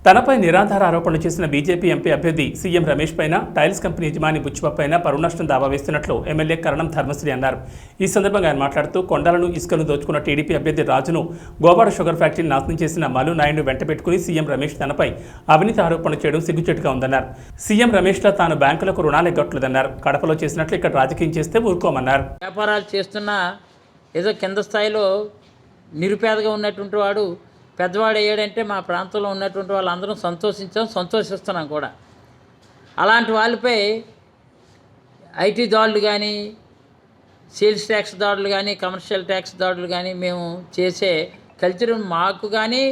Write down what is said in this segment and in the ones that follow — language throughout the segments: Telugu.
తనపై నిరాధార ఆరోపణలు చేసిన బీజేపీ ఎంపీ అభ్యర్థి సీఎం రమేష్ పైన టైల్స్ కంపెనీ యజమాని బుచ్చిబాబుపైన పరువు నష్టం దావా వేస్తున్నట్లు ఎమ్మెల్యే కరణం ధర్మశ్రీ అన్నారు. ఈ సందర్భంగా ఆయన మాట్లాడుతూ కొండలను ఇసుకను దోచుకున్న టీడీపీ అభ్యర్థి రాజును గోవాడ షుగర్ ఫ్యాక్టరీని నాశనం చేసిన మల్లు నాయుడు వెంటబెట్టుకుని సీఎం రమేష్ తనపై అవినీతి ఆరోపణలు చేయడం సిగ్గుచేటుగా ఉందన్నారు. సీఎం రమేష్లో తాను బ్యాంకులకు రుణాలు ఎగ్గొట్టలేదన్నారు. కడపలో చేసినట్లు ఇక్కడ రాజకీయం చేస్తే ఊరుకోమన్నారు. వ్యాపారాలు చేస్తున్న ఏదో కింద స్థాయిలో నిరుపేదగా ఉన్నటువంటి వాడు పెద్దవాడు అయ్యాడంటే మా ప్రాంతంలో ఉన్నటువంటి వాళ్ళందరం సంతోషిస్తున్నాం కూడా. అలాంటి వాళ్ళపై ఐటీ దాడులు కానీ, సేల్స్ ట్యాక్స్ దాడులు కానీ, కమర్షియల్ ట్యాక్స్ దాడులు కానీ మేము చేసే కల్చర్ మాకు కానీ,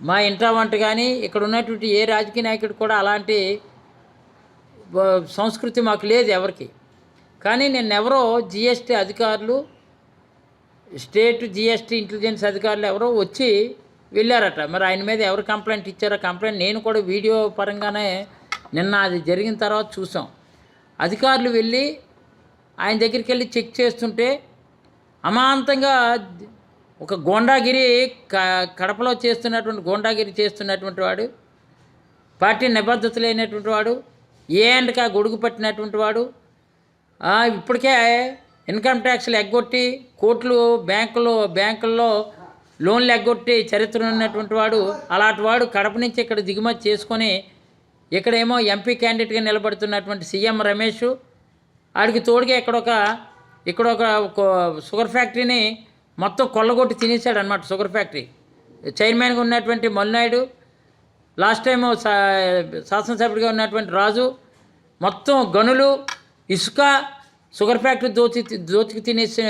మా ఇంటా వంట కానీ, ఇక్కడ ఉన్నటువంటి ఏ రాజకీయ నాయకుడు కూడా అలాంటి సంస్కృతి మాకు లేదు ఎవరికి. కానీ నిన్నెవరో జిఎస్టీ అధికారులు, స్టేట్ జిఎస్టీ ఇంటెలిజెన్స్ అధికారులు ఎవరో వచ్చి వెళ్ళారట. మరి ఆయన మీద ఎవరు కంప్లైంట్ ఇచ్చారో కంప్లైంట్ నేను కూడా వీడియో పరంగానే నిన్న అది జరిగిన తర్వాత చూసాం. అధికారులు వెళ్ళి ఆయన దగ్గరికి వెళ్ళి చెక్ చేస్తుంటే అమాంతంగా ఒక గోండాగిరి కడపలో గోండాగిరి చేస్తున్నటువంటి వాడు, పార్టీ నిబద్ధత లేనటువంటి వాడు, ఏంటకా గొడుగు పట్టినటువంటి వాడు, ఇప్పటికే ఇన్కమ్ ట్యాక్స్లు ఎగ్గొట్టి కోట్లు బ్యాంకుల్లో లోన్లు ఎగ్గొట్టి చరిత్ర ఉన్నటువంటి వాడు, అలాంటి వాడు కడప నుంచి ఇక్కడ దిగుమతి చేసుకొని ఇక్కడేమో ఎంపీ క్యాండిడేట్గా నిలబడుతున్నటువంటి సీఎం రమేష్, ఆడికి తోడుగా ఇక్కడ ఒక షుగర్ ఫ్యాక్టరీని మొత్తం కొల్లగొట్టి తినేసాడు అనమాట. షుగర్ ఫ్యాక్టరీ చైర్మన్గా ఉన్నటువంటి మల్నాయుడు, లాస్ట్ టైం శాసనసభ్యుడిగా ఉన్నటువంటి రాజు, మొత్తం గనులు, ఇసుక, షుగర్ ఫ్యాక్టరీ దోచుకు తినేసి